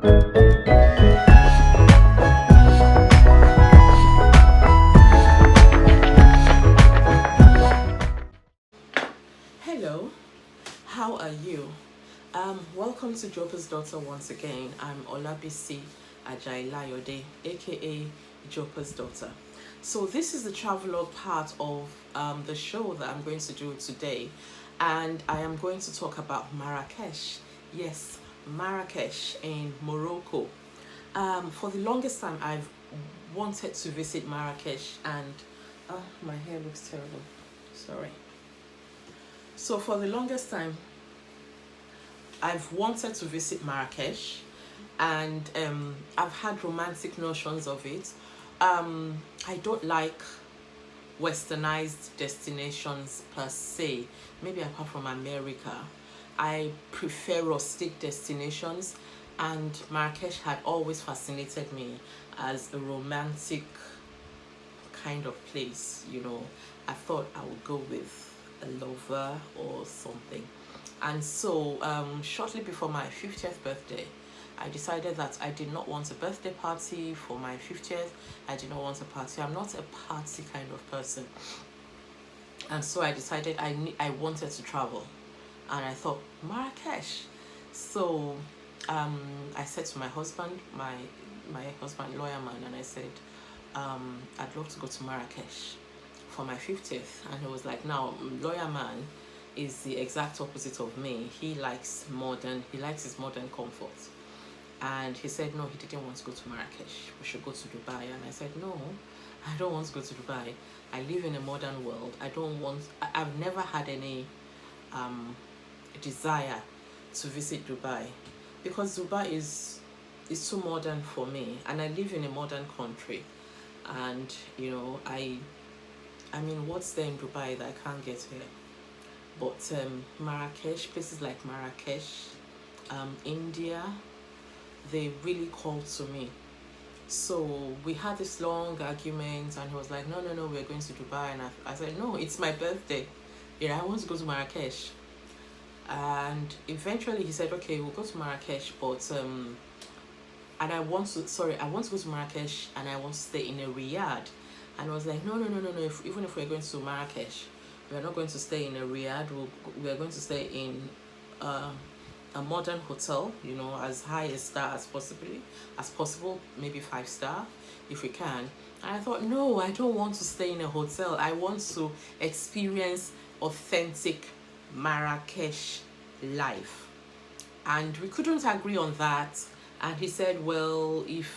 Hello, how are you? Welcome to Jopa's Daughter once again. I'm Olabisi Ajailayode, aka Jopa's Daughter. So this is the travelogue part of the show that I'm going to do today, and I am going to talk about Marrakech. Yes, Marrakech in Morocco. For the longest time, I've wanted to visit Marrakech, and my hair looks terrible. Sorry. So for the longest time, I've wanted to visit Marrakech, and I've had romantic notions of it. I don't like westernized destinations per se, maybe apart from America. I prefer rustic destinations, and Marrakech had always fascinated me as a romantic kind of place. I thought I would go with a lover or something. And so shortly before my 50th birthday, I decided that I did not want a birthday party for my 50th. I did not want a party. I'm not a party kind of person. And so I decided I wanted to travel. And I thought, Marrakech. So I said to my husband, my husband, lawyer man, and I said, I'd love to go to Marrakech for my 50th. And he was like, now, lawyer man is the exact opposite of me. He likes his modern comfort. And he said, no, he didn't want to go to Marrakech. We should go to Dubai. And I said, no, I don't want to go to Dubai. I live in a modern world. I've never had any desire to visit Dubai, because Dubai is too modern for me, and I live in a modern country. And I mean, what's there in Dubai that I can't get here? But Marrakech, places like Marrakech, India, they really called to me. So we had this long argument, and he was like, no, we're going to Dubai. And I said, no, it's my birthday. I want to go to Marrakech. And eventually he said, okay, we'll go to Marrakech, but and I want to go to Marrakech, and I want to stay in a riad. And I was like, no. Even if we're going to Marrakech, we're not going to stay in a riad. We're going to stay in a modern hotel, as high a star as possible, maybe 5-star if we can. And I thought, no, I don't want to stay in a hotel. I want to experience authentic Marrakech life. And we couldn't agree on that. And he said, well, if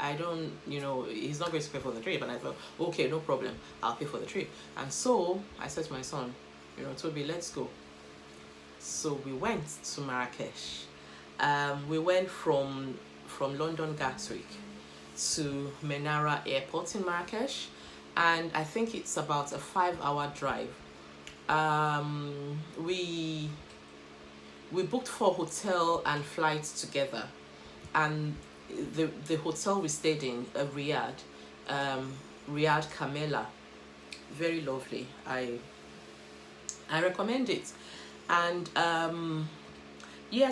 I don't, he's not going to pay for the trip. And I thought, okay, no problem, I'll pay for the trip. And so I said to my son, Toby, let's go. So we went to Marrakech. We went from London Gatwick to Menara Airport in Marrakech, and I think it's about a 5-hour drive. We booked for hotel and flights together, and the hotel we stayed in, Riyadh Camela, very lovely. I recommend it. And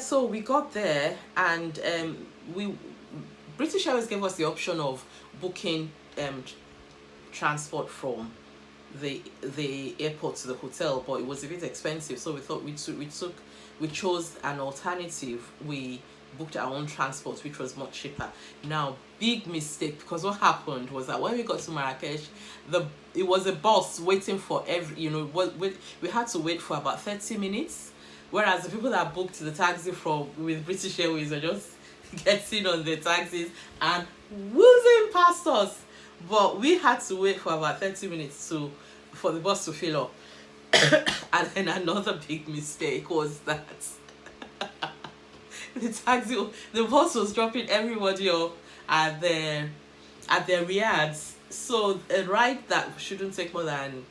so we got there, and British Airways gave us the option of booking transport from the airport to the hotel, but it was a bit expensive, so we thought we chose an alternative. We booked our own transport, which was much cheaper. Now, big mistake, because what happened was that when we got to Marrakech, it was a bus waiting for we had to wait for about 30 minutes, whereas the people that booked the taxi with British Airways are just getting on the taxis and whizzing past us. But we had to wait for about 30 minutes for the bus to fill up. And then another big mistake was that the bus was dropping everybody off at their riads. So a ride that shouldn't take more than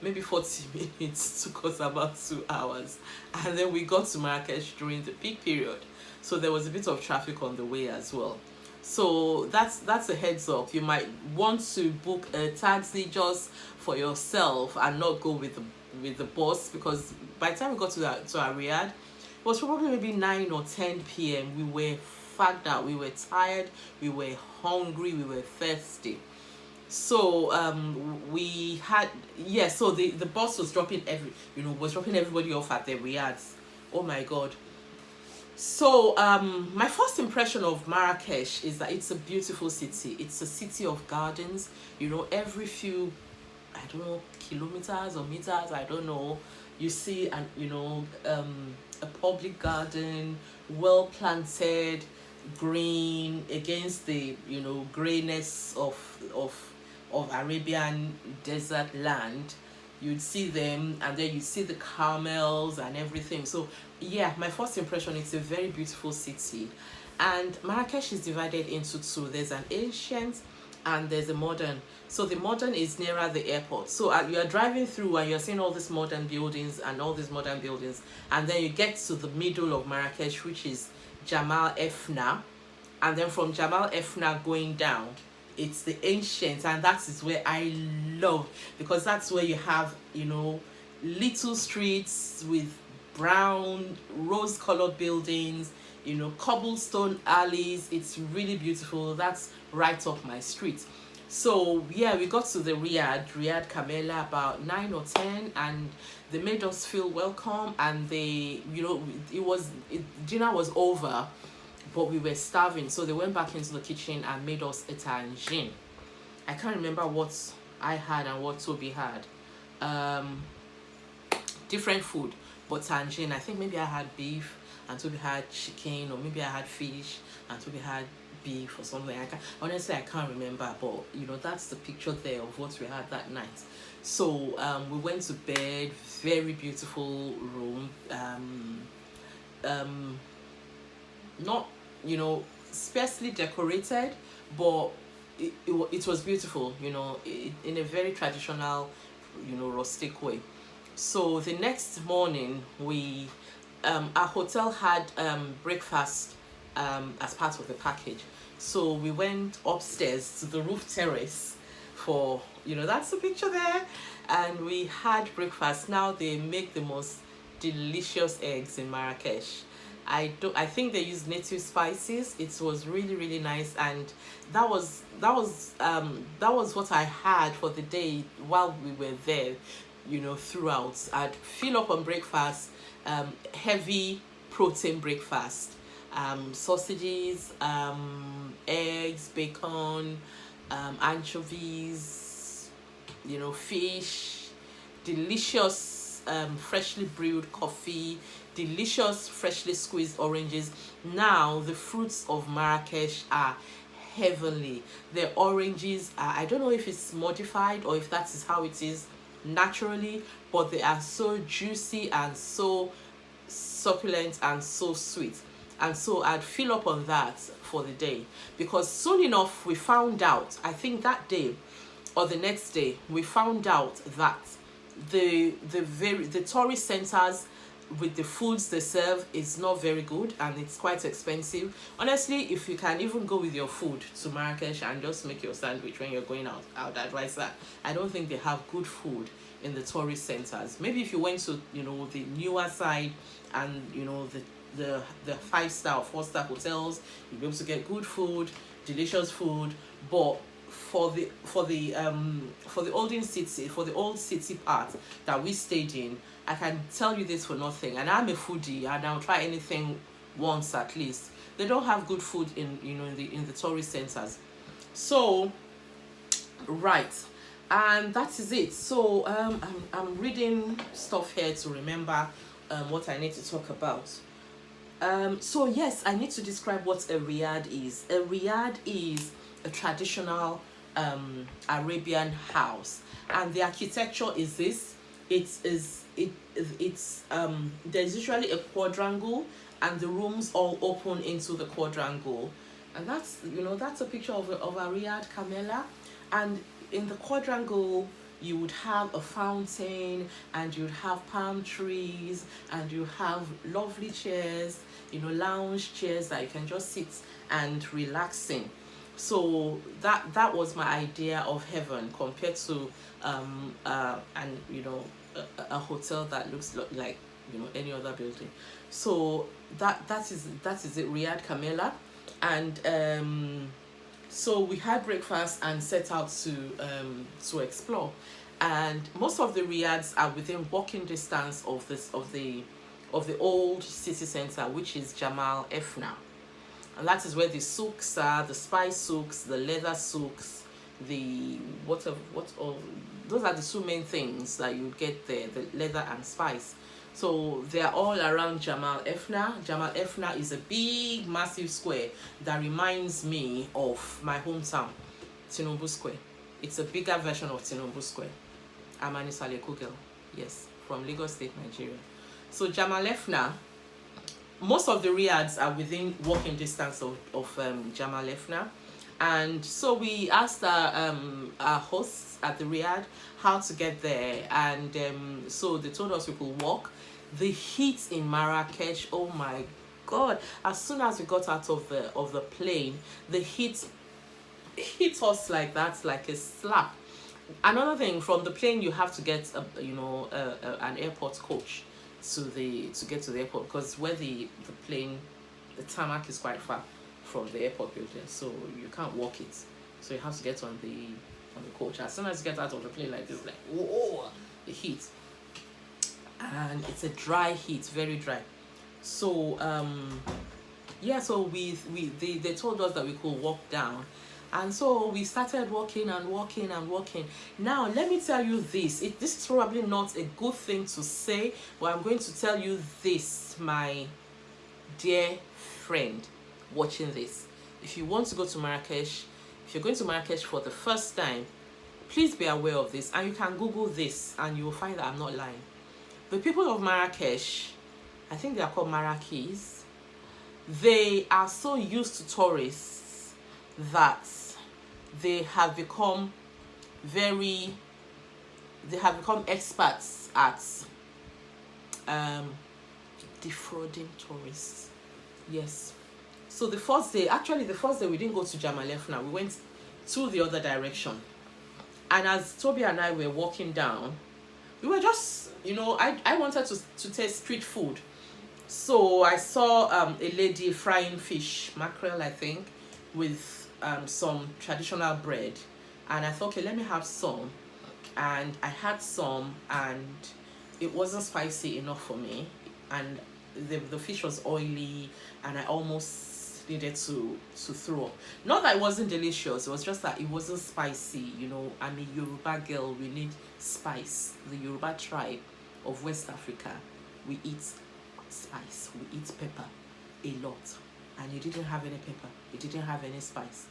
maybe 40 minutes took us about 2 hours. And then we got to Marrakech during the peak period, so there was a bit of traffic on the way as well. So that's a heads up. You might want to book a taxi just for yourself and not go with the bus, because by the time we got to our riad, it was probably maybe 9 or 10 p.m. We were fact that we were tired, we were hungry, we were thirsty. So we had, yeah, so the bus was dropping everybody off at the Riyadh. Oh my god. So my first impression of Marrakech is that it's a beautiful city. It's a city of gardens. Every few, I don't know, kilometers or meters, I don't know, you see a public garden, well planted, green, against the grayness of Arabian desert land. You'd see them, and then you see the camels and everything. So yeah, my first impression, it's a very beautiful city. And Marrakech is divided into two. There's an ancient and there's a modern. So the modern is nearer the airport. So you're driving through and you're seeing all these modern buildings and all these modern buildings, and then you get to the middle of Marrakech, which is Jamal Efna. And then from Jamal Efna going down, it's the ancient, and that is where I love, because that's where you have little streets with brown rose colored buildings, cobblestone alleys. It's really beautiful. That's right up my street. So yeah, we got to the Riyadh Camela about 9 or 10, and they made us feel welcome. And dinner was over, but we were starving, so they went back into the kitchen and made us a tangine. I can't remember what I had and what Toby had. Different food, but tangine. I think maybe I had beef and Toby had chicken, or maybe I had fish and Toby had beef or something. Honestly, I can't remember, but that's the picture there of what we had that night. So we went to bed. Very beautiful room. Not sparsely decorated, but it was beautiful, in a very traditional, rustic way. So the next morning, we our hotel had breakfast as part of the package. So we went upstairs to the roof terrace for, that's the picture there, and we had breakfast. Now they make the most delicious eggs in Marrakech. I think they use native spices. It was really, really nice, and that was what I had for the day while we were there. Throughout, I'd fill up on breakfast, heavy protein breakfast, sausages, eggs, bacon, anchovies, fish, delicious freshly brewed coffee, delicious freshly squeezed oranges. Now the fruits of Marrakech are heavenly. The oranges are, I don't know if it's modified or if that is how it is naturally, but they are so juicy and so succulent and so sweet. And so I'd fill up on that for the day, because soon enough we found out, I think that day or the next day, we found out that the tourist centers with the foods they serve is not very good, and it's quite expensive. Honestly, if you can even go with your food to Marrakech and just make your sandwich when you're going out, I would advise that. I don't think they have good food in the tourist centers. Maybe if you went to the newer side and the 5-star or 4-star hotels, you'll be able to get good food, delicious food. But for the old city part that we stayed in, I can tell you this for nothing, and I'm a foodie and I'll try anything once at least. They don't have good food in the tourist centers. So right, and that is it. So I'm reading stuff here to remember what I need to talk about. So yes, I need to describe what a riad is. A riad is a traditional Arabian house, and the architecture is this. It's there's usually a quadrangle, and the rooms all open into the quadrangle, and that's a picture of a riad camela. And in the quadrangle you would have a fountain, and you'd have palm trees, and you have lovely chairs, lounge chairs that you can just sit and relax in. So that was my idea of heaven compared to a hotel that looks like any other building. So that is it, Riyadh Camela. And so we had breakfast and set out to explore. And most of the riads are within walking distance of the old city center, which is Jamal Efna. And that is where the souks are, the spice souks, the leather souks, the what all, those are the two main things that you get there, the leather and spice. So they are all around Jamal Efna. Jamal Efna is a big, massive square that reminds me of my hometown, Tinubu Square. It's a bigger version of Tinubu Square. I'm an Isaleku girl, yes, from Lagos State, Nigeria. So Jamal Efna, most of the riads are within walking distance of Jamal Efna. And so we asked our hosts at the riad how to get there. And so they told us we could walk. The heat in Marrakech, oh my God. As soon as we got out of the plane, the heat hit us like that, like a slap. Another thing, from the plane you have to get an airport coach to get to the airport, because where the tarmac is quite far from the airport building, so you can't walk it. So you have to get on the coach. As soon as you get out of the plane, like this, like whoa, the heat, and it's a dry heat, very dry. So yeah, so they told us that we could walk down. And so we started walking and walking and walking. Now, let me tell you this. This is probably not a good thing to say, but I'm going to tell you this, my dear friend watching this. If you want to go to Marrakech, if you're going to Marrakech for the first time, please be aware of this. And you can Google this and you will find that I'm not lying. The people of Marrakech, I think they are called Marrakech, they are so used to tourists that they have become experts at defrauding tourists. Yes. So the first day we didn't go to Jamal Efna. We went to the other direction. And as Toby and I were walking down, we were just, I wanted to taste street food. So I saw a lady frying fish, mackerel, I think, with some traditional bread, and I thought, okay, let me have some. And I had some, and it wasn't spicy enough for me, and the fish was oily, and I almost needed to throw up. Not that it wasn't delicious, it was just that it wasn't spicy. I'm a Yoruba girl, we need spice. The Yoruba tribe of West Africa, we eat spice, we eat pepper a lot, and it didn't have any pepper, it didn't have any spice,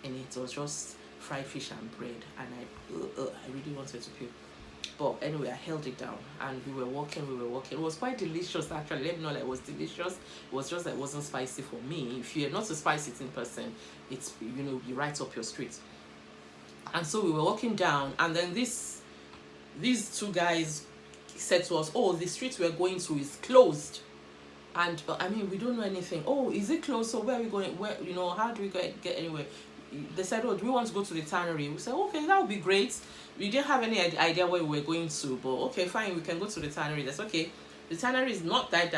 and it was just fried fish and bread, and I really wanted to puke. But anyway, I held it down, and we were walking. It was quite delicious, actually. Let me know that it was delicious. It was just that it wasn't spicy for me. If you're not a spicy eating person, it's be right up your street. And so we were walking down, and then these two guys said to us, "Oh, the street we're going to is closed." And we don't know anything. "Oh, is it closed? So where are we going? Where, how do we get anywhere?" They said, "Oh, do we want to go to the tannery?" We said, "Okay, that would be great." We didn't have any idea where we were going to, but okay, fine, we can go to the tannery. That's okay. The tannery is not that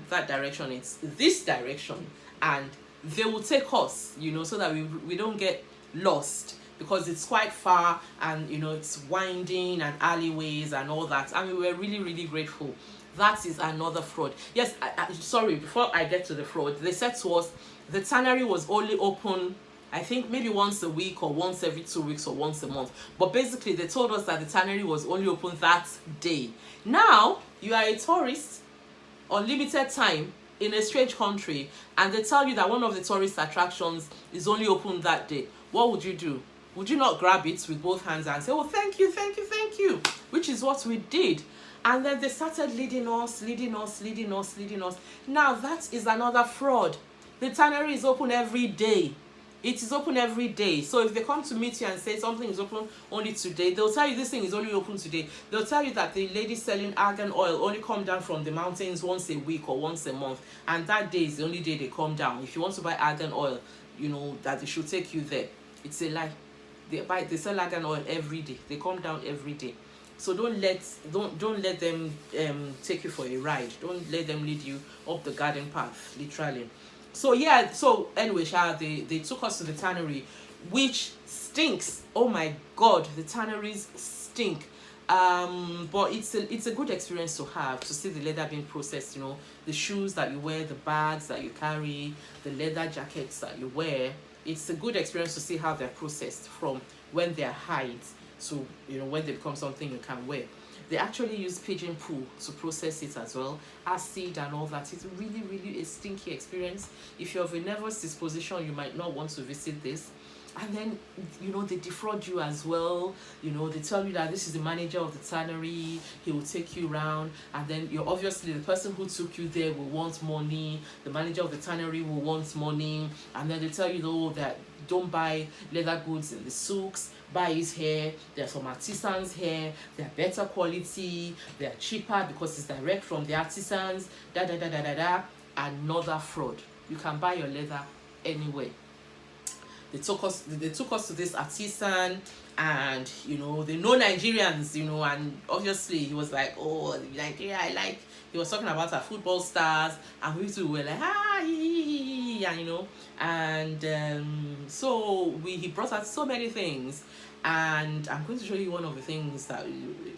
direction, it's this direction, and they will take us, so that we don't get lost, because it's quite far, and it's winding and alleyways and all that. And we were really, really grateful. That is another fraud. Yes, sorry, before I get to the fraud, they said to us the tannery was only open, I think maybe once a week, or once every 2 weeks, or once a month. But basically, they told us that the tannery was only open that day. Now, you are a tourist on limited time in a strange country, and they tell you that one of the tourist attractions is only open that day. What would you do? Would you not grab it with both hands and say, "Oh, thank you, thank you, thank you," which is what we did. And then they started leading us. Now, that is another fraud. The tannery is open every day. It is open every day. So if they come to meet you and say something is open only today, they'll tell you this thing is only open today. They'll tell you that the lady selling argan oil only come down from the mountains once a week or once a month, and that day is the only day they come down. If you want to buy argan oil, that they should take you there. It's a lie. They sell argan oil every day. They come down every day. So don't let them take you for a ride. Don't let them lead you up the garden path, literally. So yeah, so anyway, they took us to the tannery, which stinks. Oh my god, the tanneries stink. But it's a good experience to have, to see the leather being processed, you know, the shoes that you wear, the bags that you carry, the leather jackets that you wear. It's a good experience to see how they're processed from when they're hides to, you know, when they become something you can wear. They actually use pigeon poo to process it as well, acid and all that. It's really, really a stinky experience. If you're of a nervous disposition, you might not want to visit this. And then, you know, they defraud you as well. You know, they tell you that this is the manager of the tannery, he will take you around, and then you're obviously the person who took you there will want money, the manager of the tannery will want money, and then they tell you, though, that don't buy leather goods in the souks, buy his hair. There are some artisans here, they're better quality, they're cheaper because it's direct from the artisans, da da da da da da. Another fraud. You can buy your leather anywhere. They took us to this artisan, and you know, they know Nigerians, you know, and obviously he was like, oh, Nigeria, I like, he was talking about our football stars, and we too were like, ah, and you know, and so he brought out so many things, and I'm going to show you one of the things that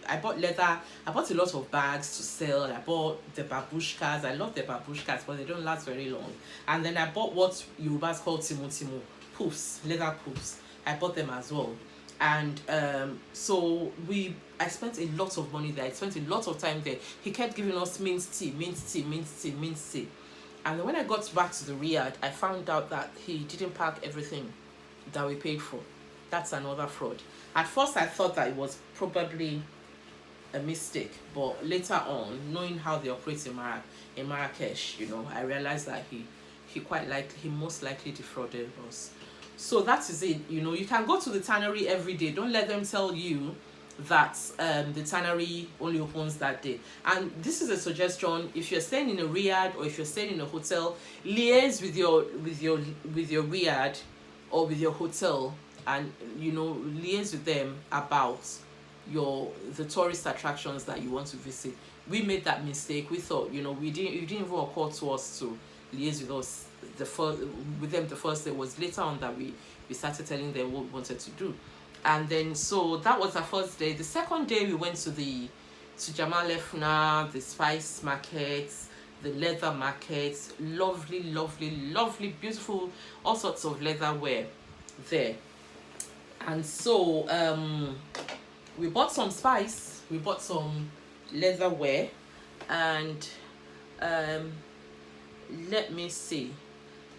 I bought leather. I bought a lot of bags to sell. I bought the babushkas. I love the babushkas, but they don't last very long. And then I bought what Yorubas call timu poofs, leather poofs. I bought them as well. And so I spent a lot of money there. I spent a lot of time there. He kept giving us mint tea. And then when I got back to the Riyadh, I found out that he didn't pack everything that we paid for. That's another fraud. At first, I thought that it was probably a mistake, but later on, knowing how they operate in Marrakech, you know, I realized that he most likely defrauded us. So that is it. You know, you can go to the tannery every day. Don't let them tell you that the tannery only opens that day. And this is a suggestion: if you're staying in a Riyadh or if you're staying in a hotel, liaise with your Riyadh or with your hotel, and you know, liaise with them about the tourist attractions that you want to visit. We made that mistake. We thought, you know, it didn't even occur to us to liaise with us the first day. It was later on that we started telling them what we wanted to do. And then so that was our first day. The second day we went to Jamal Efna, the spice markets, the leather markets. Lovely, beautiful, all sorts of leatherware there. And so we bought some spice, we bought some leatherware, and let me see,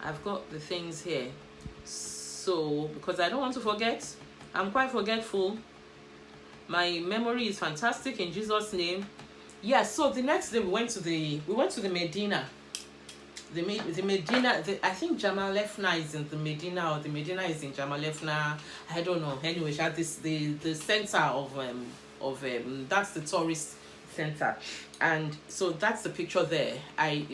I've got the things here, so because I don't want to forget, I'm quite forgetful, my memory is fantastic in Jesus' name. Yes, so the next day we went to the Medina. The Medina, I think Jamal Efna is in the Medina, or the Medina is in Jamal Efna. I don't know. Anyway, the center of that's the tourist center, and so that's the picture there.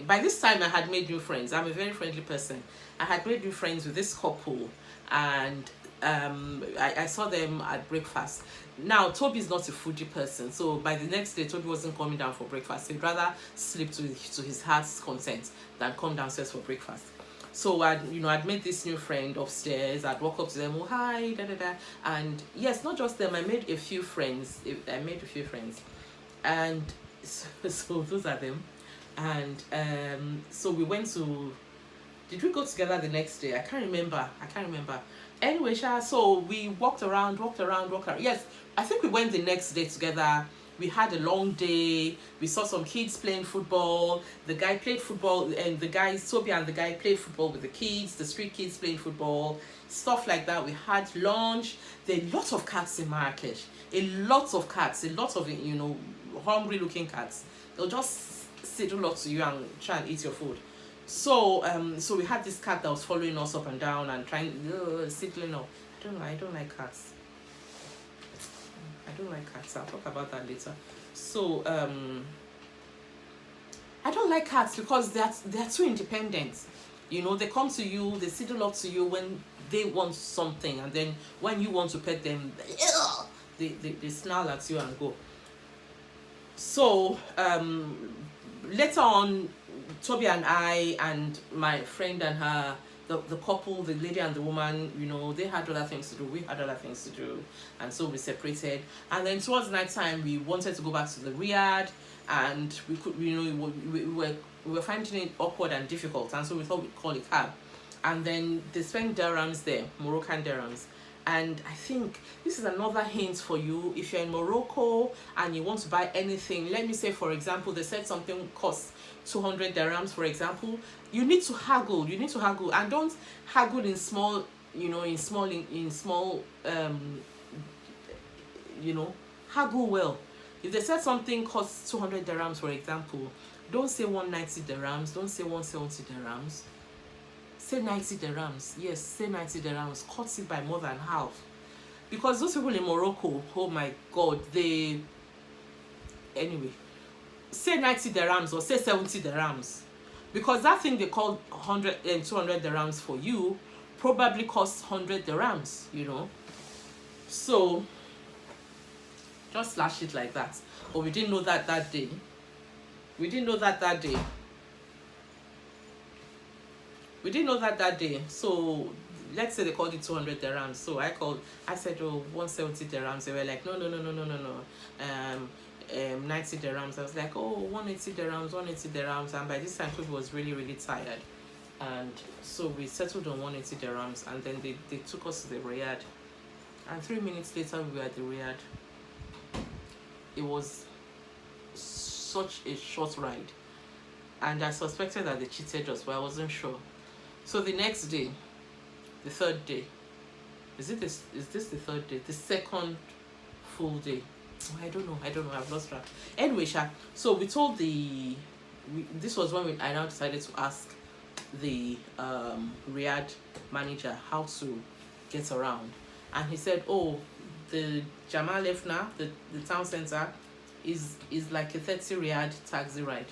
By this time I had made new friends. I'm a very friendly person. I had made new friends with this couple, and I saw them at breakfast. Now, Toby is not a foodie person, so by the next day, Toby wasn't coming down for breakfast. He'd rather sleep to his heart's content than come downstairs for breakfast. So I'd made this new friend upstairs. I'd walk up to them, oh hi, da da da, and yes, not just them. I made a few friends, and so those are them. And so we went to. Did we go together the next day? I can't remember. Anyway, so we walked around. Yes, I think we went the next day together. We had a long day. We saw some kids playing football. The guy played football, and Toby and the guy played football with the kids, the street kids playing football, stuff like that. We had lunch. There are lots of cats in Marrakech. A lot of hungry looking cats. They'll just sit a lot to you and try and eat your food. So we had this cat that was following us up and down and trying sidling up. I don't like cats. I'll talk about that later. So I don't like cats because they're too independent. You know, they come to you, they sidle up to you when they want something, and then when you want to pet them, they snarl at you and go. So later on, Toby and I and my friend and her, the couple, the lady and the woman, you know, they had other things to do. We had other things to do, and so we separated. And then towards night time, we wanted to go back to the Riyadh, and we could, you know, we were finding it awkward and difficult, and so we thought we'd call a cab. And then they spent dirhams there, Moroccan dirhams. And I think this is another hint for you. If you're in Morocco and you want to buy anything, let me say, for example, they said something costs 200 dirhams, for example, you need to haggle. You need to haggle, and don't haggle in small, you know, in small, you know, haggle well. If they said something costs 200 dirhams, for example, don't say 190 dirhams, don't say 170 dirhams. Say 90 dirhams. Yes, say 90 dirhams. Cut it by more than half. Because those people in Morocco, oh my God, they... Anyway, say 90 dirhams or say 70 dirhams. Because that thing they call 100 and 200 dirhams for you probably costs 100 dirhams, you know. So, just slash it like that. But we didn't know that that day. We didn't know that that day. We didn't know that that day. So let's say they called it 200 dirhams. So I said, oh, 170 dirhams. They were like, no. 90 dirhams. I was like, oh, 180 dirhams, 180 dirhams. And by this time, people was really, really tired. And so we settled on 180 dirhams. And then they took us to the Riyadh. And 3 minutes later, we were at the Riyadh. It was such a short ride. And I suspected that they cheated us, but I wasn't sure. So the next day, the third day, is this the third day? The second full day? I don't know, I've lost track. Anyway, so we told this was when I now decided to ask the Riyadh manager how to get around. And he said, oh, the Jamal Efna, the town center, is like a 30 Riyadh taxi ride.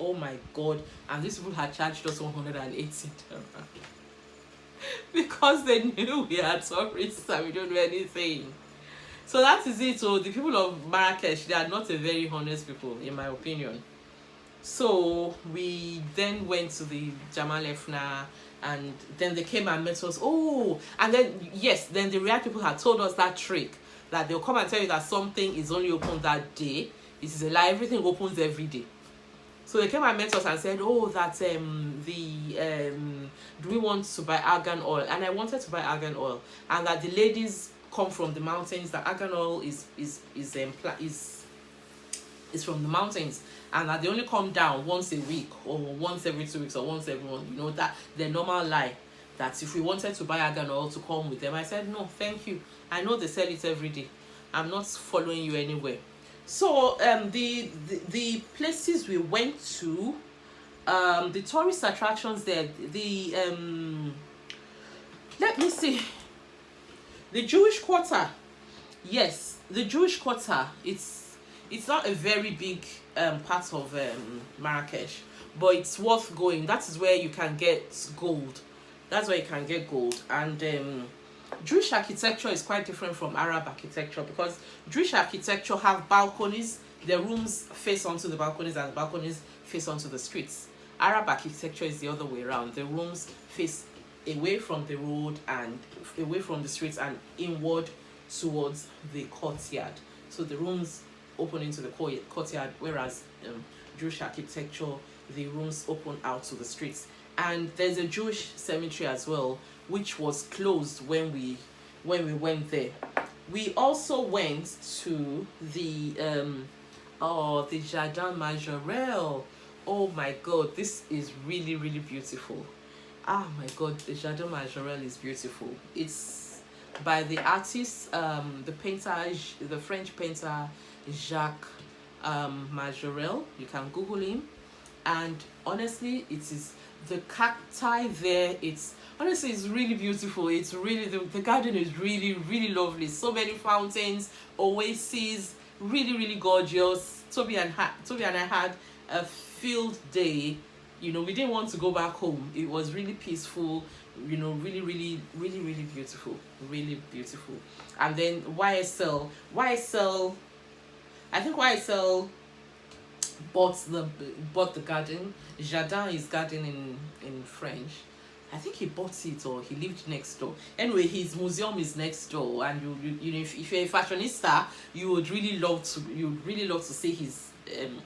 Oh my God. And these people had charged us 180 because they knew we had tourists and we don't do anything. So that is it. So the people of Marrakech, they are not a very honest people, in my opinion. So we then went to the Jamal Efna, and then they came and met us. Oh, and then yes, then the Riyadh people had told us that trick, that they'll come and tell you that something is only open that day. It is a lie. Everything opens every day. So they came and met us and said, oh, that do we want to buy argan oil? And I wanted to buy argan oil, and that the ladies come from the mountains. That argan oil is from the mountains, and that they only come down once a week or once every 2 weeks or once every month. You know, that the normal lie. That if we wanted to buy argan oil to come with them, I said no, thank you. I know they sell it every day. I'm not following you anywhere. So the places we went to, the tourist attractions there, let me see, the Jewish Quarter. Yes, the Jewish Quarter. It's not a very big part of Marrakech, but it's worth going. That is where you can get gold. That's where you can get gold. And Jewish architecture is quite different from Arab architecture, because Jewish architecture have balconies. The rooms face onto the balconies and the balconies face onto the streets. Arab architecture is the other way around. The rooms face away from the road and away from the streets and inward towards the courtyard. So the rooms open into the courtyard, whereas Jewish architecture, the rooms open out to the streets. And there's a Jewish cemetery as well, which was closed when we went there. We also went to the Jardin Majorelle. Oh my God, this is really, really beautiful. Oh my God, the Jardin Majorelle is beautiful. It's by the artist, the French painter Jacques Majorelle. You can Google him, and honestly, it is the cacti there. It's really beautiful. It's really the garden is really, really lovely. So many fountains, oases, really, really gorgeous. Toby and I had a field day. You know, we didn't want to go back home. It was really peaceful. You know, really, really, really, really beautiful. Really beautiful. And then YSL. I think YSL bought the garden. Jardin is garden in French. I think he bought it or he lived next door. Anyway, his museum is next door, and you know, if you're a fashionista, you would really love to see his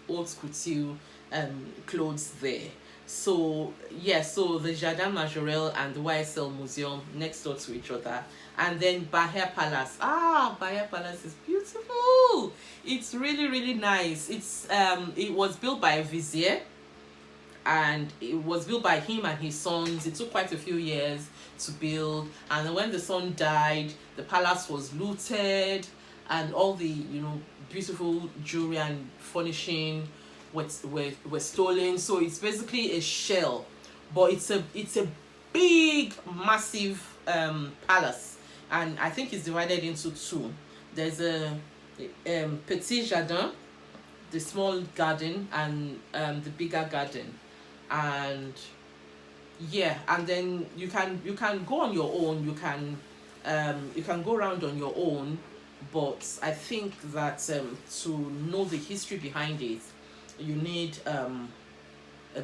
haute couture clothes there. So yeah, so the Jardin Majorelle and the YSL Museum next door to each other, and then Bahia Palace. Bahia Palace is beautiful. It's really nice. It was built by a vizier, and it was built by him and his sons. It took quite a few years to build, and then when the son died, the palace was looted, and all the beautiful jewelry and furnishing were stolen. So it's basically a shell, but it's a big, massive palace, and I think it's divided into two. There's a petit jardin, the small garden, and the bigger garden. And yeah, and then you can go on your own. You can go around on your own, but I think that to know the history behind it, you need a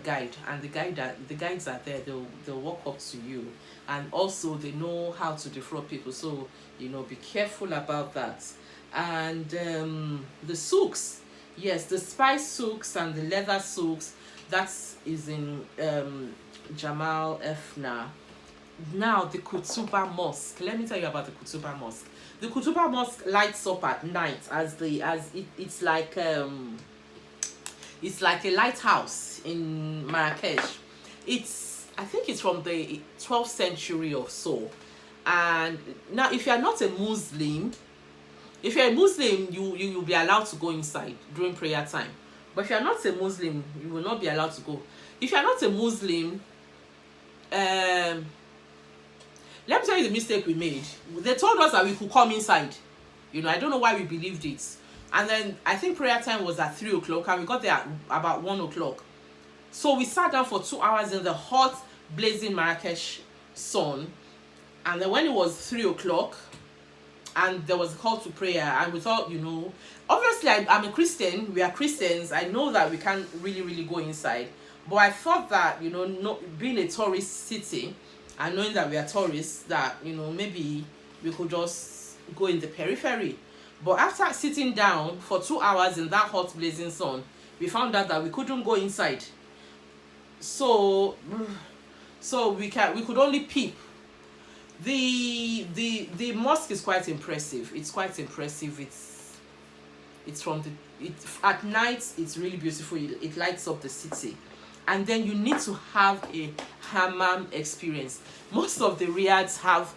guide, and the guides are there. They'll walk up to you, and also they know how to defraud people, so be careful about that. And the souks, yes, the spice souks and the leather souks, that is in Jamal Efna. Now the Kujuba Mosque, let me tell you about the Kujuba Mosque. The Kujuba Mosque lights up at night it's like a lighthouse in Marrakech. I think it's from the 12th century or so. And now, if you are not a Muslim, if you're a Muslim, you will be allowed to go inside during prayer time. But if you are not a Muslim, you will not be allowed to go. If you are not a Muslim, let me tell you the mistake we made. They told us that we could come inside. I don't know why we believed it. And then I think prayer time was at 3 o'clock, and we got there at about 1 o'clock. So we sat down for 2 hours in the hot, blazing Marrakech sun. And then when it was 3 o'clock, and there was a call to prayer, and we thought, obviously I'm a Christian, we are Christians, I know that we can't really go inside. But I thought that, being a tourist city, and knowing that we are tourists, that, maybe we could just go in the periphery. But after sitting down for 2 hours in that hot blazing sun, we found out that we couldn't go inside. So we could only peep. The mosque is quite impressive. It's quite impressive. It's at night it's really beautiful. It lights up the city. And then you need to have a hammam experience. Most of the riads have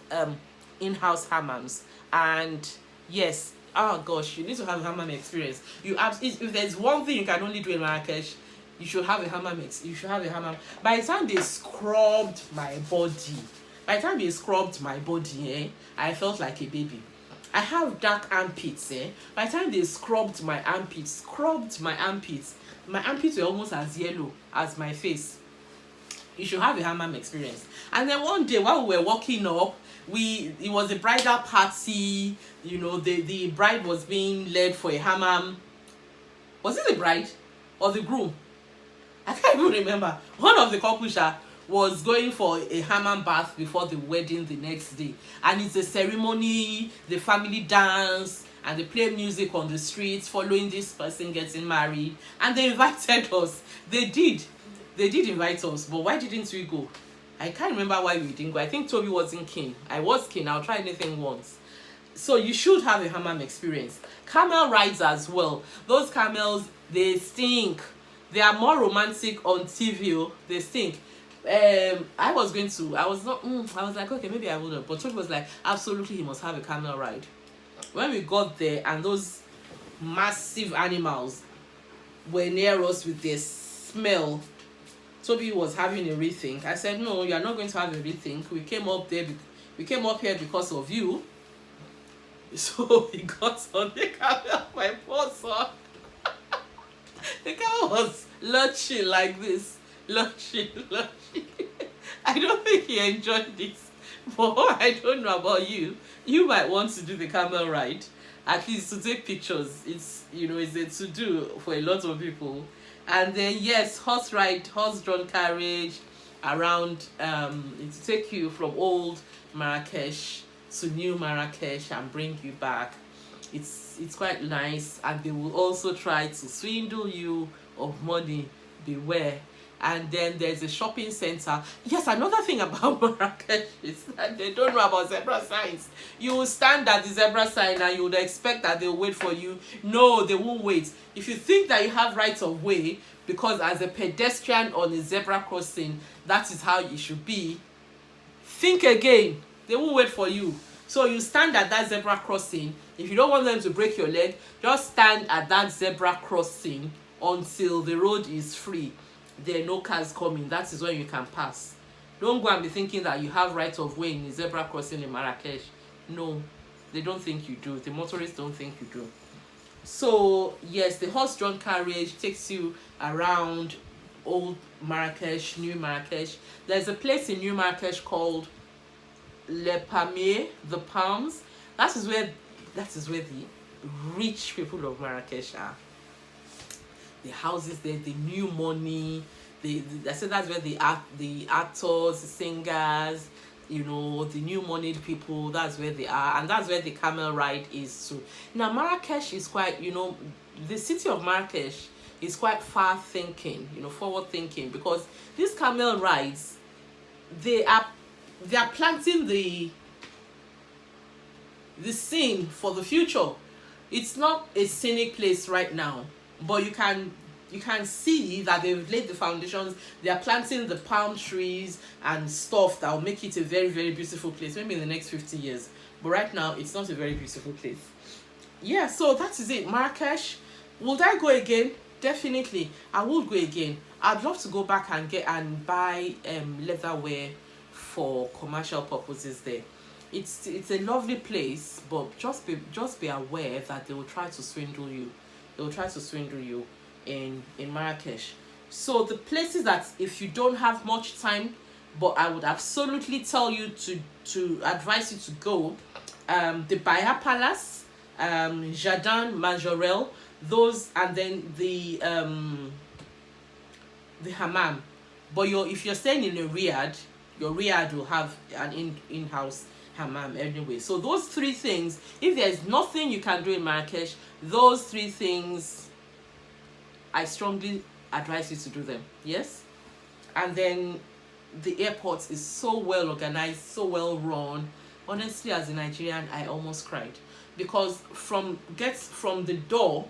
in-house hammams, and yes, oh gosh, you need to have a hammam experience. If there's one thing you can only do in Marrakech, you should have a hammam. You should have a hammam. By the time they scrubbed my body, I felt like a baby. I have dark armpits. By the time they scrubbed my armpits, my armpits were almost as yellow as my face. You should have a hammam experience. And then one day while we were walking up, it was a bridal party. The bride was being led for a hammam. Was it the bride or the groom? I can't even remember. One of the couples was going for a hammam bath before the wedding the next day, and it's a ceremony. The family dance and they play music on the streets following this person getting married, and they invited us. They did invite us, but why didn't we go? I can't remember why we didn't go. I think Toby wasn't keen. I was keen. I'll try anything once. So you should have a hammam experience. Camel rides as well. Those camels, they stink. They are more romantic on TV. They stink. I was like, okay, maybe I wouldn't. But Toby was like, absolutely, he must have a camel ride. When we got there and those massive animals were near us with their smell, Toby was having a rethink. I said, no, you are not going to have a rethink. We came up here because of you. So he got on the camel, my poor son. The camel was lurching like this. Lurching. I don't think he enjoyed this. But I don't know about you. You might want to do the camel ride. At least to take pictures. It's a to-do for a lot of people. And then yes, horse-drawn carriage around. It take you from old Marrakech to new Marrakech and bring you back. It's quite nice, and they will also try to swindle you of money. Beware. And then there's a shopping center. Yes, another thing about Marrakech is that they don't know about zebra signs. You will stand at the zebra sign and you would expect that they'll wait for you. No, they won't wait. If you think that you have right of way, because as a pedestrian on a zebra crossing, that is how it should be, think again. They won't wait for you. So you stand at that zebra crossing. If you don't want them to break your leg, just stand at that zebra crossing until the road is free. There are no cars coming. That is when you can pass. Don't go and be thinking that you have right of way in the zebra crossing in Marrakech. No, they don't think you do. The motorists don't think you do. So yes, the horse-drawn carriage takes you around old Marrakech, new Marrakech. There's a place in new Marrakech called Les Palmiers, the Palms. That is where the rich people of Marrakech are. The houses there, the new money. I said that's where the actors, the singers, you know, the new money people. That's where they are, and that's where the camel ride is too. Now Marrakech is quite, you know, the city of Marrakech is quite far thinking, you know, forward thinking, because these camel rides, they are planting the scene for the future. It's not a scenic place right now, but you can see that they've laid the foundations. They are planting the palm trees and stuff that will make it a very, very beautiful place, maybe in the next 50 years. But right now, it's not a very beautiful place. Yeah, so that is it. Marrakech. Would I go again? Definitely. I would go again. I'd love to go back and buy leatherware for commercial purposes there. It's a lovely place, but just be aware that they will try to swindle you. They will try to swindle you in Marrakech. So the places that if you don't have much time, but I would absolutely tell you to advise you to go, the Bayer Palace, Jardin Majorelle, those, and then the Hammam. But if you're staying in a Riyadh, your Riyadh will have an in-house Hammam anyway. So those three things, if there's nothing you can do in Marrakech, those three things, I strongly advise you to do them. Yes. And then the airport is so well organized, so well run. Honestly, as a Nigerian, I almost cried, because from the door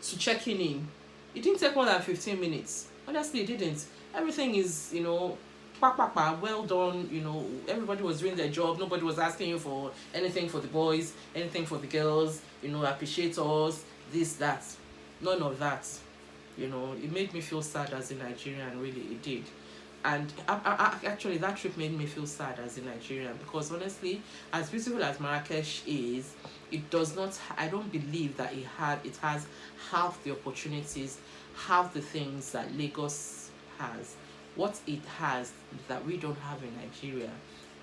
to checking in, it didn't take more than 15 minutes. Honestly, it didn't. Everything is, you know, well done. You know, everybody was doing their job. Nobody was asking you for anything for the boys, anything for the girls, you know, appreciate us, this, that. None of that. You know, it made me feel sad as a Nigerian, really, it did. And actually, that trip made me feel sad as a Nigerian, because honestly, as beautiful as Marrakech is, it does not, I don't believe that it has half the opportunities, half the things that Lagos has. What it has that we don't have in Nigeria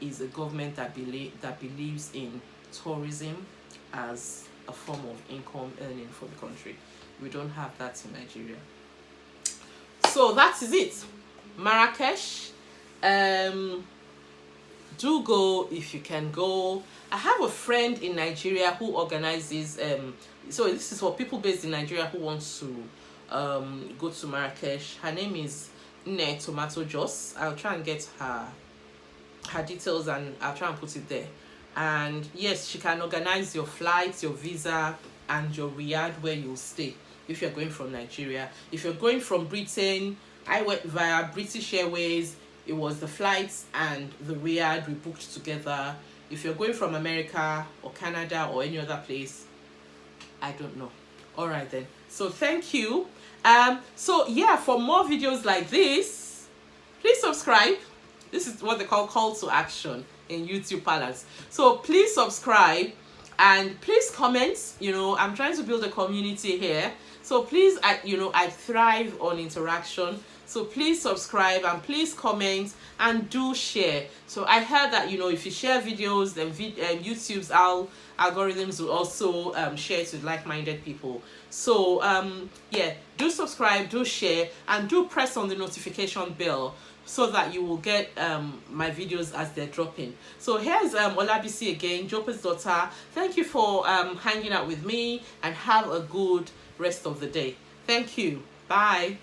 is a government that believes in tourism as a form of income earning for the country. We don't have that in Nigeria. So that is it. Marrakech. Do go if you can go. I have a friend in Nigeria who organizes so this is for people based in Nigeria who wants to go to Marrakech. Her name is Ne Tomato Joss. I'll try and get her details and I'll try and put it there. And yes, she can organize your flights, your visa, and your Riyadh where you'll stay if you're going from Nigeria. If you're going from Britain, I went via British Airways. It was the flights and the Riyadh we booked together. If you're going from America or Canada or any other place, I don't know. All right then. So thank you. So yeah, for more videos like this, please subscribe. This is what they call to action in YouTube parlance. So please subscribe and please comment. You know, I'm trying to build a community here. So please, I thrive on interaction. So please subscribe and please comment and do share. So I heard that, you know, if you share videos, then YouTube's algorithms will also share it with like-minded people. So yeah, do subscribe, do share, and do press on the notification bell so that you will get my videos as they're dropping. So here's Olabisi again, Jopa's daughter. Thank you for hanging out with me, and have a good rest of the day. Thank you. Bye.